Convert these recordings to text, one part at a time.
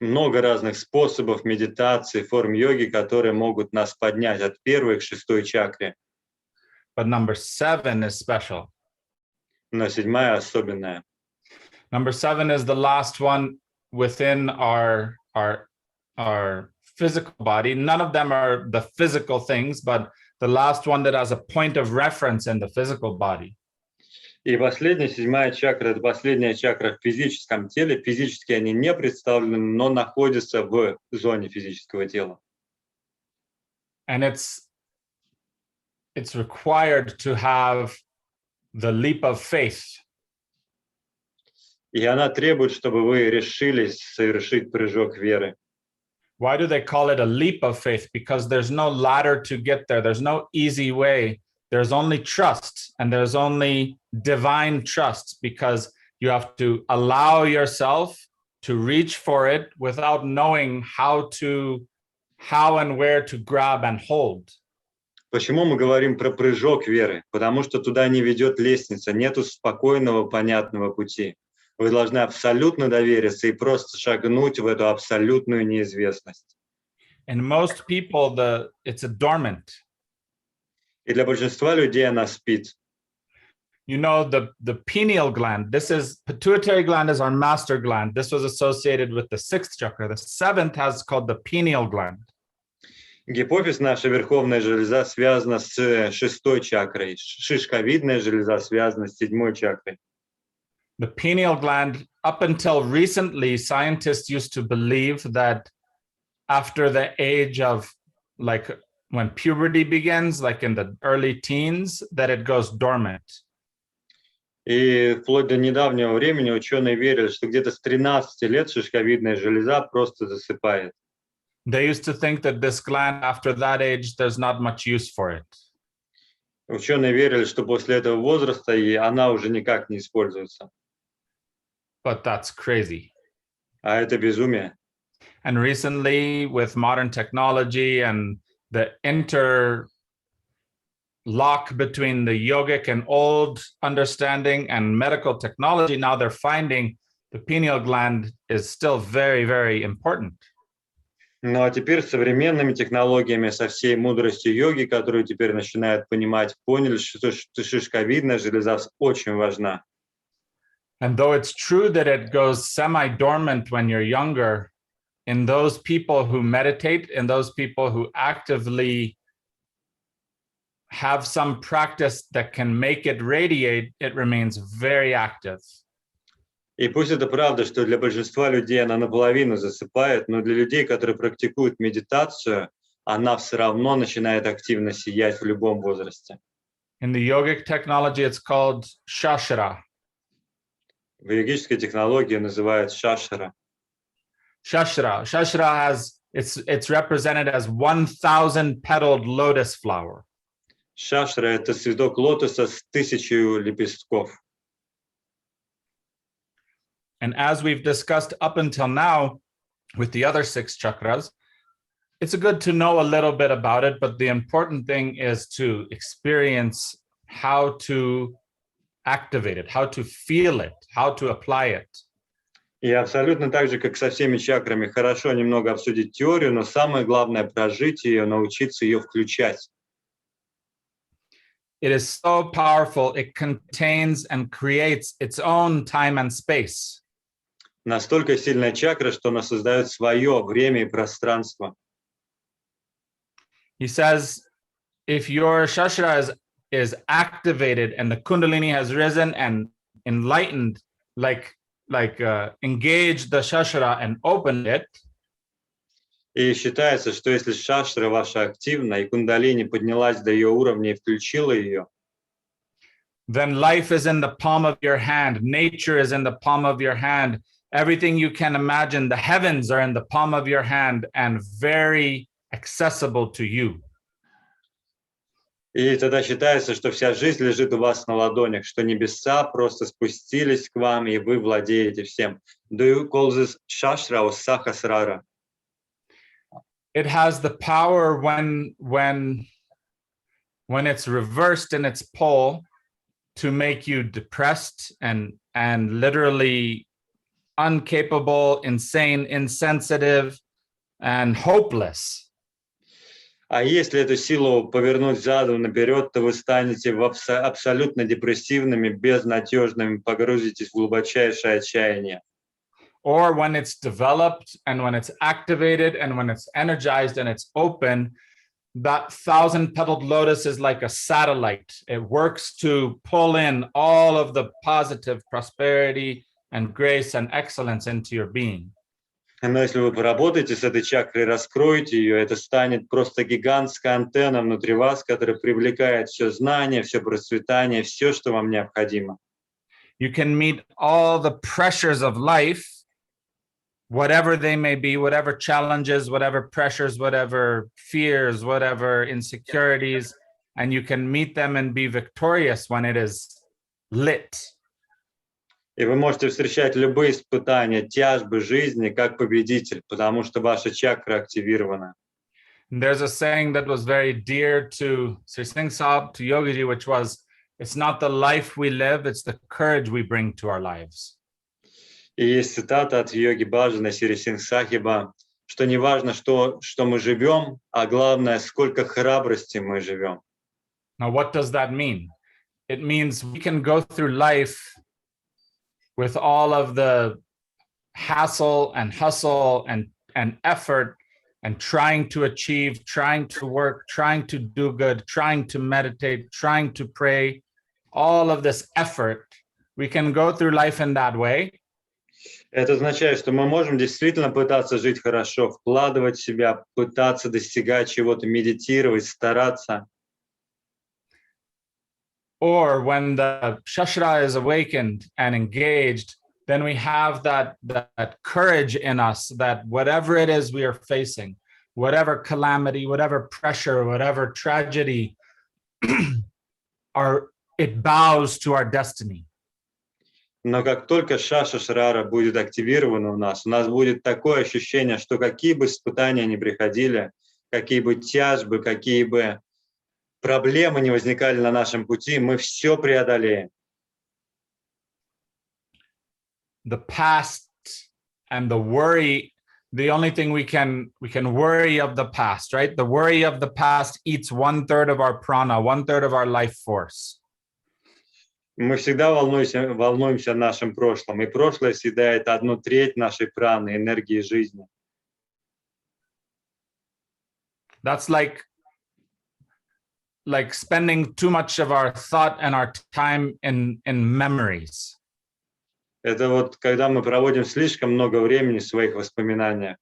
много разных способов медитации, форм йоги, которые могут нас поднять от первой к шестой чакре. But number 7 is special. Но седьмая особенная. Number 7 is the last one within our physical body. None of them are the physical things, but the last one that has a point of reference in the physical body. И последняя, седьмая чакра, это последняя чакра в физическом теле. Физически они не представлены, но находятся в зоне физического тела. And it's required to have the leap of faith. И она требует, чтобы вы решились совершить прыжок веры. Why do they call it a leap of faith? Because there's no ladder to get there. There's no easy way. There's only trust, and there's only divine trust, because you have to allow yourself to reach for it without knowing how and where to grab and hold. Почему мы говорим про прыжок веры? Потому что туда не ведет лестница, нету спокойного, понятного пути. Вы должны абсолютно довериться и просто шагнуть в эту абсолютную неизвестность. And most people, it's a dormant. И для большинства людей она спит. You know, the pineal gland, pituitary gland is our master gland. This was associated with the 6th chakra. The 7th has called the pineal gland. Гипофиз, наша верховная железа, связана с шестой чакрой. Шишковидная железа связана с седьмой чакрой. The pineal gland, up until recently, scientists used to believe that after the age of, like, when puberty begins, like in the early teens, that it goes dormant. И вплоть до недавнего времени ученые верили, что где-то с 13 лет шишковидная железа просто засыпает. They used to think that this gland, after that age, there's not much use for it. Ученые верили, что после этого возраста и она уже никак не используется. But that's crazy. А это безумие. And recently, with modern technology and the interlock between the yogic and old understanding and medical technology, now they're finding the pineal gland is still very, very important. Ну а теперь с современными технологиями, со всей мудростью йоги, которую теперь начинают понимать, поняли, что шишковидная железа очень важна. And though it's true that it goes semi-dormant when you're younger, in those people who meditate, in those people who actively have some practice that can make it radiate, it remains very active. И пусть это правда, что для большинства людей она наполовину засыпает, но для людей, которые практикуют медитацию, она все равно начинает активно сиять в любом возрасте. In the yogic technology, it's called shashara. В йогической технологии называют шашара. Shashara has, it's represented as 1,000 petaled lotus flower. Шашара — это цветок лотоса с 1000 лепестков. And as we've discussed up until now with the other 6 chakras, it's good to know a little bit about it, but the important thing is to experience how to activate it, how to feel it, how to apply it. И абсолютно так же, как со всеми чакрами, хорошо немного обсудить теорию, но самое главное — прожить ее, научиться ее включать. It is so powerful. It contains and creates its own time and space. Настолько сильная чакра, что она создает свое время и пространство. He says, if your shashara is activated and the Kundalini has risen and enlightened, like engage the shashara and open it. И считается, что если шашра ваша активна, и кундалини поднялась до ее уровня и включила ее, then life is in the palm of your hand. Nature is in the palm of your hand. Everything you can imagine, the heavens are in the palm of your hand and very accessible to you. И тогда считается, что вся жизнь лежит у вас на ладонях, что небеса просто спустились к вам, и вы владеете всем. Do you call this shashra or Sahashara? It has the power when it's reversed in its pole to make you depressed and literally incapable, insane, insensitive, and hopeless. А если эту силу повернуть задом наперед, то вы станете абсолютно депрессивными, безнадежными, погрузитесь в глубочайшее отчаяние. Or when it's developed and when it's activated and when it's energized and it's open, that 1,000-petaled lotus is like a satellite. It works to pull in all of the positive prosperity and grace and excellence into your being. Но если вы поработаете с этой чакрой, раскроете ее, это станет просто гигантская антенна внутри вас, которая привлекает все знание, все процветание, все, что вам необходимо. You can meet all the pressures of life, whatever they may be, whatever challenges, whatever pressures, whatever fears, whatever insecurities, and you can meet them and be victorious when it is lit. И вы можете встречать любые испытания, тяжбы жизни как победитель, потому что ваша чакра активирована. There's a saying that was very dear to Sri Singh Sahib, to Yogi Ji, which was, it's not the life we live, it's the courage we bring to our lives. И есть цитата от Йоги Бхаджана, Сри Сингх Сахиба, что не важно, что мы живем, а главное, сколько храбрости мы живем. Now, what does that mean? It means we can go through life with all of the hassle and hustle and effort and trying to achieve, trying to work, trying to do good, trying to meditate, trying to pray, all of this effort. We can go through life in that way. Это означает, что мы можем действительно пытаться жить хорошо, вкладывать в себя, пытаться достигать чего-то, медитировать, стараться. Or when the Shashra is awakened and engaged, then we have that courage in us that whatever it is we are facing, whatever calamity, whatever pressure, whatever tragedy, it bows to our destiny. Но как только Шаша Шрара будет активирована у нас будет такое ощущение, что какие бы испытания ни приходили, какие бы тяжбы, какие бы проблемы не возникали на нашем пути, мы все преодолеем. The past and the worry, the only thing we can worry of the past, right? The worry of the past eats 1/3 of our prana, 1/3 of our life force. Мы всегда волнуемся о нашем прошлом, и прошлое съедает 1/3 нашей праны, энергии жизни. That's like spending too much of our thought and our time in memories. Это вот когда мы проводим слишком много времени в своих воспоминаниях.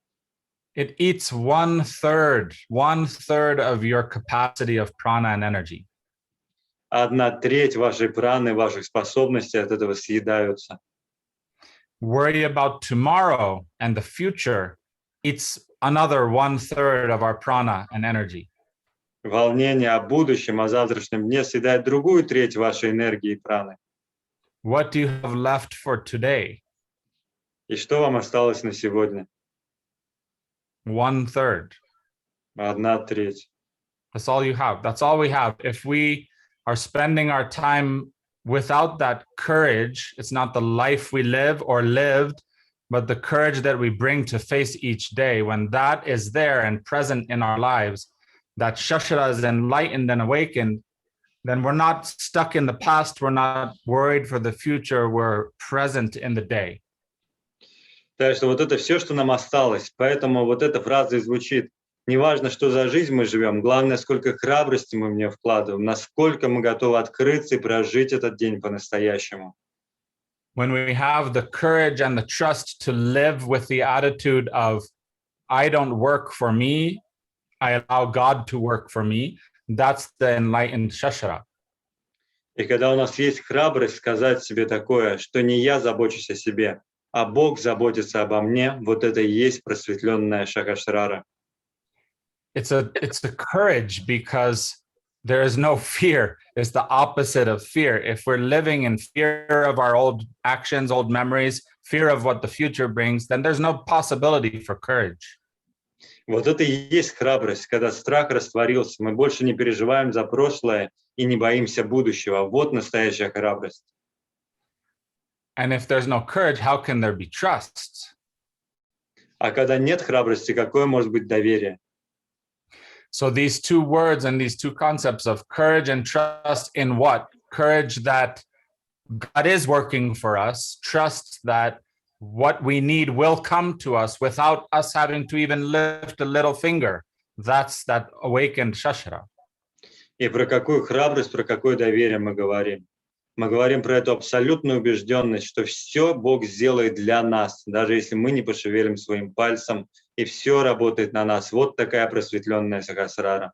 It eats 1/3 of your capacity of prana and energy. 1/3 вашей праны, ваших способностей от этого съедаются. Worry about tomorrow and the future eats another 1/3 of our prana and energy. Волнение о будущем, о завтрашнем дне съедает другую треть вашей энергии и праны. What do you have left for today? И что вам осталось на сегодня? 1/3. 1/3. That's all you have. That's all we have. If we are spending our time without that courage, it's not the life we live or lived, but the courage that we bring to face each day. When that is there and present in our lives, that Shashara is enlightened and awakened, then we're not stuck in the past, we're not worried for the future, we're present in the day. Так что вот это все, что нам осталось. Поэтому вот эта фраза и звучит: не важно, что за жизнь мы живем, главное, сколько храбрости мы в нее вкладываем, насколько мы готовы открыться и прожить этот день по-настоящему. When we have the courage and the trust to live with the attitude of, I don't work for me, I allow God to work for me, that's the enlightened Shashara. И когда у нас есть храбрость сказать себе такое, что не я забочусь о себе, а Бог заботится обо мне, вот это и есть просветленная Сахасхара. It's a courage because there is no fear. It's the opposite of fear. If we're living in fear of our old actions, old memories, fear of what the future brings, then there's no possibility for courage. Вот это и есть храбрость, когда страх растворился, мы больше не переживаем за прошлое и не боимся будущего. Вот настоящая храбрость. And if there's no courage, how can there be trust? А когда нет храбрости, какое может быть доверие? So these two words and these two concepts of courage and trust in what? Courage that God is working for us, trust that what we need will come to us without us having to even lift a little finger. That's that awakened shashara. И про какую храбрость, про какое доверие мы говорим? Мы говорим про эту абсолютную убежденность, что все Бог сделает для нас, даже если мы не пошевелим своим пальцем, и все работает на нас. Вот такая просветленная Сахасрара.